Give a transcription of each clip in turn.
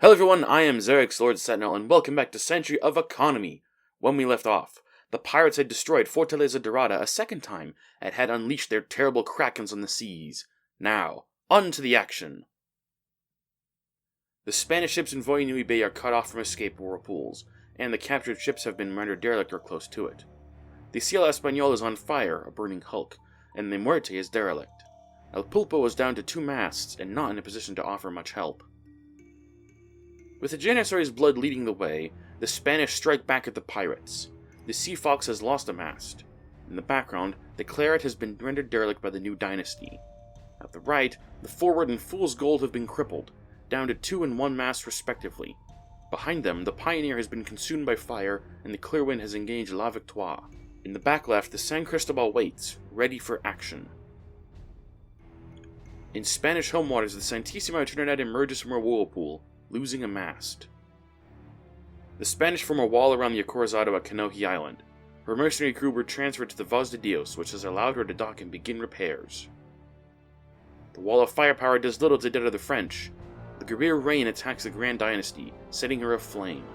Hello everyone, I am Xerix, Lord Sentinel, and welcome back to Century of Economy. When we left off, the pirates had destroyed Fortaleza Dorada a second time and had unleashed their terrible krakens on the seas. Now, on to the action. The Spanish ships in Voyanui Bay are cut off from escape whirlpools, and the captured ships have been rendered derelict or close to it. The Cielo Español is on fire, a burning hulk, and the Muerte is derelict. El Pulpo is down to 2 masts and not in a position to offer much help. With the Janissary's blood leading the way, the Spanish strike back at the pirates. The Sea Fox has lost a mast. In the background, the Claret has been rendered derelict by the new dynasty. At the right, the Forward and Fool's Gold have been crippled, down to 2 and 1 masts respectively. Behind them, the Pioneer has been consumed by fire, and the Clearwind has engaged La Victoire. In the back left, the San Cristobal waits, ready for action. In Spanish home waters, the Santissima Trinidad emerges from her whirlpool, losing a mast. The Spanish form a wall around the Acorazado at Canoje Island. Her mercenary crew were transferred to the Voz de Dios, which has allowed her to dock and begin repairs. The wall of firepower does little to deter the French. The Guerrier Rain attacks the Grand Dynasty, setting her aflame.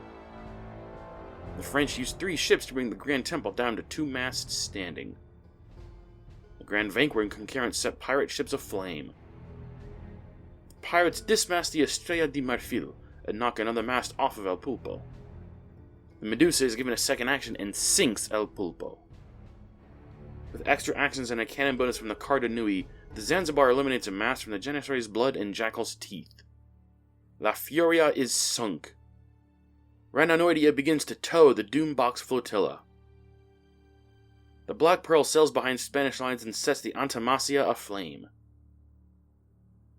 The French use 3 ships to bring the Grand Temple down to 2 masts standing. The Grand Vanquor and Conquerant set pirate ships aflame. Pirates dismast the Estrella de Marfil and knock another mast off of El Pulpo. The Medusa is given a second action and sinks El Pulpo. With extra actions and a cannon bonus from the Carda Nui, the Zanzibar eliminates a mast from the Janissary's blood and Jackal's teeth. La Furia is sunk. Rananoidia begins to tow the Doombox flotilla. The Black Pearl sails behind Spanish lines and sets the Antimacia aflame.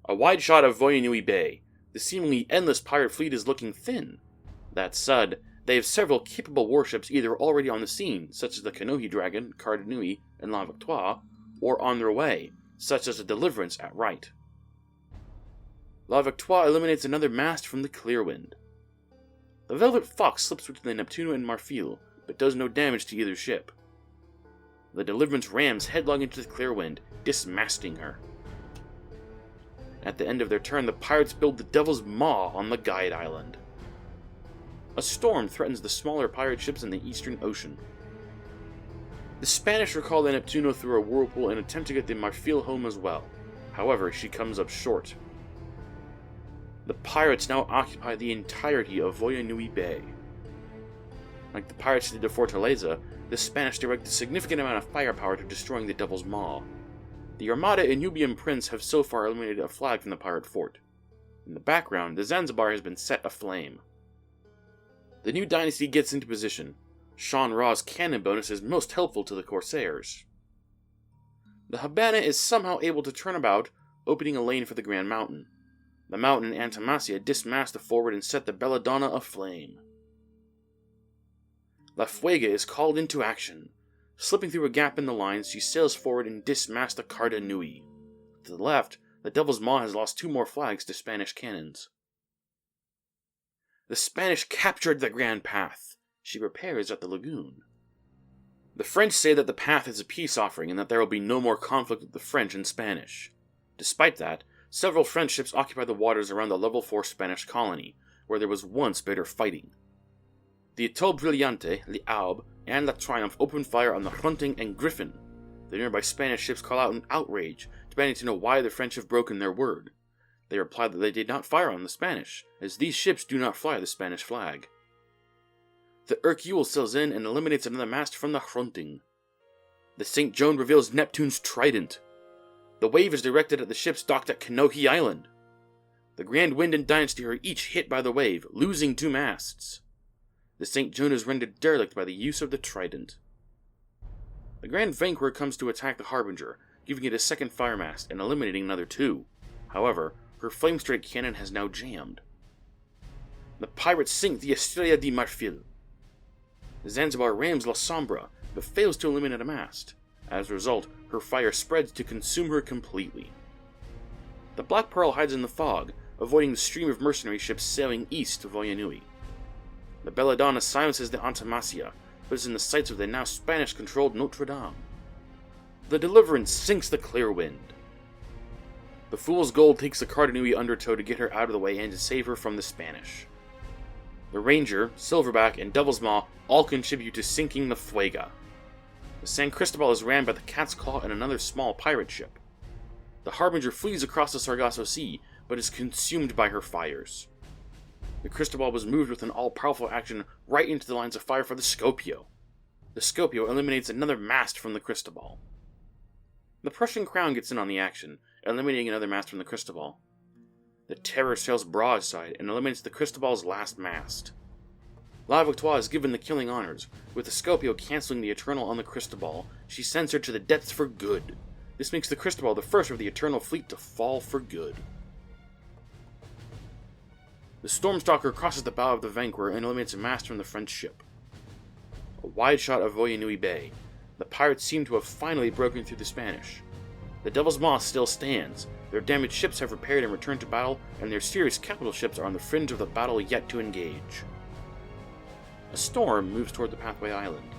A wide shot of Voyanui Bay. The seemingly endless pirate fleet is looking thin. That said, they have several capable warships either already on the scene, such as the Canoje Dragon, Carda Nui, and La Victoire, or on their way, such as the Deliverance at right. La Victoire eliminates another mast from the Clearwind. The Velvet Fox slips between the Neptuno and Marfil, but does no damage to either ship. The Deliverance rams headlong into the Clearwind, dismasting her. At the end of their turn, the pirates build the Devil's Maw on the Guide Island. A storm threatens the smaller pirate ships in the Eastern Ocean. The Spanish recall the Neptuno through a whirlpool and attempt to get the Marfil home as well. However, she comes up short. The pirates now occupy the entirety of Voyanui Bay. Like the pirates did to Fortaleza, the Spanish direct a significant amount of firepower to destroying the Devil's Maw. The Armada and Nubian Prince have so far eliminated a flag from the pirate fort. In the background, the Zanzibar has been set aflame. The new dynasty gets into position. Sean Raw's cannon bonus is most helpful to the Corsairs. The Habana is somehow able to turn about, opening a lane for the Grand Mountain. The Mountain and Antimacia dismast the forward and set the Belladonna aflame. La Fuega is called into action. Slipping through a gap in the lines, she sails forward and dismasts the Carda Nui. To the left, the Devil's Maw has lost 2 more flags to Spanish cannons. The Spanish captured the Grand Path. She repairs at the lagoon. The French say that the path is a peace offering and that there will be no more conflict with the French and Spanish. Despite that, several French ships occupy the waters around the level 4 Spanish colony, where there was once bitter fighting. The Etoile Brillante, Le Aube, and La Triumph open fire on the Hunting and Griffin. The nearby Spanish ships call out in outrage, demanding to know why the French have broken their word. They reply that they did not fire on the Spanish, as these ships do not fly the Spanish flag. The Hercule sails in and eliminates another mast from the Hunting. The St. Joan reveals Neptune's trident. The wave is directed at the ships docked at Canoje Island. The Grand Wind and Dynasty are each hit by the wave, losing 2 masts. The St. Joan is rendered derelict by the use of the trident. The Grand Vanquor comes to attack the Harbinger, giving it a second firemast and eliminating another 2. However, her flame strike cannon has now jammed. The pirates sink the Estrella de Marfil. The Zanzibar rams La Sombra, but fails to eliminate a mast. As a result, her fire spreads to consume her completely. The Black Pearl hides in the fog, avoiding the stream of mercenary ships sailing east to Voyanui. The Belladonna silences the Antimacia, but is in the sights of the now Spanish-controlled Notre Dame. The Deliverance sinks the Clearwind. The The Fool's Gold takes the Cardinui undertow to get her out of the way and to save her from the Spanish. The Ranger, Silverback, and Devil's Maw all contribute to sinking the Fuega. The San Cristobal is rammed by the Cat's Claw and another small pirate ship. The Harbinger flees across the Sargasso Sea, but is consumed by her fires. The Cristobal was moved with an all-powerful action right into the lines of fire for the Scopio. The Scopio eliminates another mast from the Cristobal. The Prussian Crown gets in on the action, eliminating another mast from the Cristobal. The Terror sails broadside and eliminates the Cristobal's last mast. La Victoire is given the killing honors, with the Scopio cancelling the Eternal on the Cristobal. She sends her to the depths for good. This makes the Cristobal the first of the Eternal fleet to fall for good. The Stormstalker crosses the bow of the Vanquir and eliminates a mast from the French ship. A wide shot of Voyanui Bay. The pirates seem to have finally broken through the Spanish. The Devil's Maw still stands. Their damaged ships have repaired and returned to battle, and their serious capital ships are on the fringe of the battle yet to engage. A storm moves toward the Pathway Island.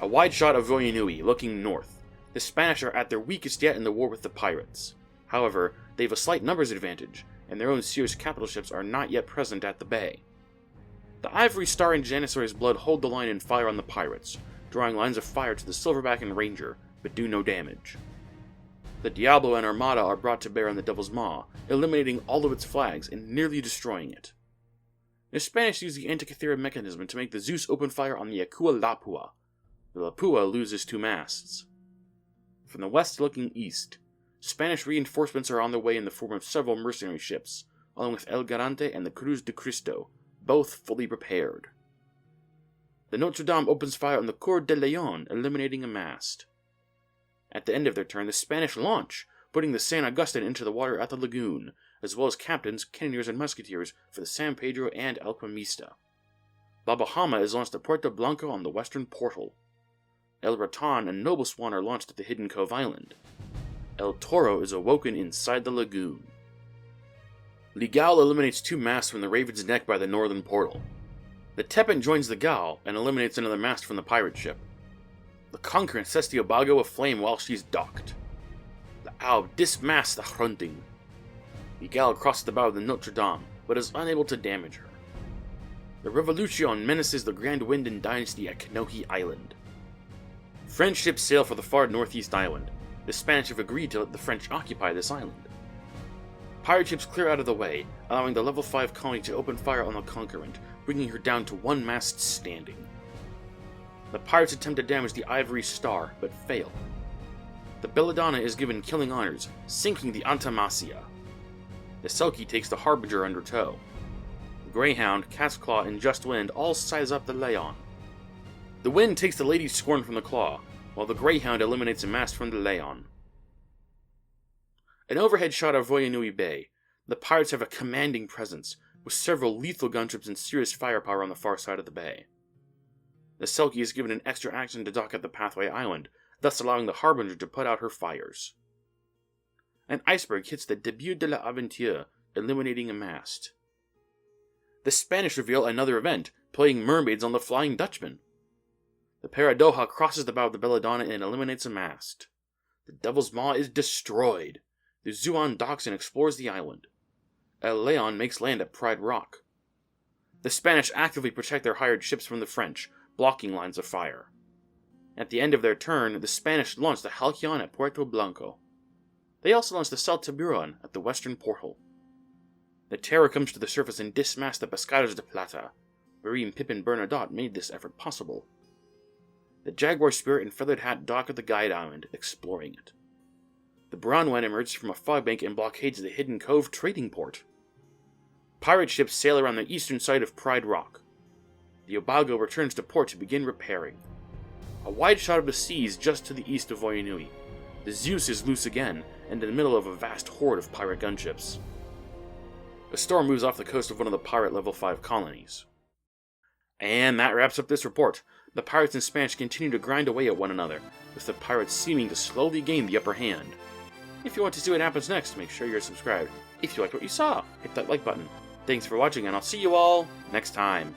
A wide shot of Voyanui, looking north. The Spanish are at their weakest yet in the war with the pirates. However, they have a slight numbers advantage, and their own serious capital ships are not yet present at the bay. The Ivory Star and Janissary's Blood hold the line and fire on the pirates, drawing lines of fire to the Silverback and Ranger, but do no damage. The Diablo and Armada are brought to bear on the Devil's Maw, eliminating all of its flags and nearly destroying it. The Spanish use the Antikythera mechanism to make the Zeus open fire on the Akua Lapua. The Lapua loses 2 masts. From the west looking east, Spanish reinforcements are on their way in the form of several mercenary ships, along with El Garante and the Cruz de Cristo, both fully prepared. The Notre Dame opens fire on the Coeur de Leon, eliminating a mast. At the end of their turn, the Spanish launch, putting the San Agustin into the water at the lagoon, as well as captains, cannoneers, and musketeers for the San Pedro and Alquimista. La Bahama is launched at Puerto Blanco on the western portal. El Raton and Noble Swan are launched at the Hidden Cove Island. El Toro is awoken inside the lagoon. Ligal eliminates 2 masts from the Raven's Neck by the northern portal. The Tepin joins the Gal and eliminates another mast from the pirate ship. The Conqueror sets the Obago aflame while she's docked. The Alb dismasts the Hunting. Ligal crosses the bow of the Notre Dame, but is unable to damage her. The Revolution menaces the Grand Wind and Dynasty at Kanohi Island. French ships sail for the far northeast island. The Spanish have agreed to let the French occupy this island. Pirate ships clear out of the way, allowing the level 5 colony to open fire on the Conquerant, bringing her down to 1 mast standing. The pirates attempt to damage the Ivory Star, but fail. The Belladonna is given killing honors, sinking the Antimacia. The Selkie takes the Harbinger under tow. The Greyhound, Cat's Claw, and Just Wind all size up the Leon. The Wind takes the Lady's Scorn from the Claw, while the Greyhound eliminates a mast from the Leon. An overhead shot of Voyanui Bay. The pirates have a commanding presence, with several lethal gunships and serious firepower on the far side of the bay. The Selkie is given an extra action to dock at the Pathway Island, thus allowing the Harbinger to put out her fires. An iceberg hits the Début de l'Aventure, eliminating a mast. The Spanish reveal another event, playing mermaids on the Flying Dutchman. The Paradoja crosses the bow of the Belladonna and eliminates a mast. The Devil's Maw is destroyed. The Zuan docks and explores the island. El Leon makes land at Pride Rock. The Spanish actively protect their hired ships from the French, blocking lines of fire. At the end of their turn, the Spanish launch the Halcyon at Puerto Blanco. They also launch the Saltaburon at the western portal. The Terror comes to the surface and dismasts the Pescados de Plata. Barime, Pippin, Bernadotte made this effort possible. The Jaguar Spirit and Feathered Hat dock at the Guide Island, exploring it. The Bronwen emerges from a fog bank and blockades the Hidden Cove trading port. Pirate ships sail around the eastern side of Pride Rock. The Obago returns to port to begin repairing. A wide shot of the seas just to the east of Voyanui. The Zeus is loose again, and in the middle of a vast horde of pirate gunships. A storm moves off the coast of one of the pirate level 5 colonies. And that wraps up this report. The pirates and Spanish continue to grind away at one another, with the pirates seeming to slowly gain the upper hand. If you want to see what happens next, make sure you're subscribed. If you liked what you saw, hit that like button. Thanks for watching, and I'll see you all next time.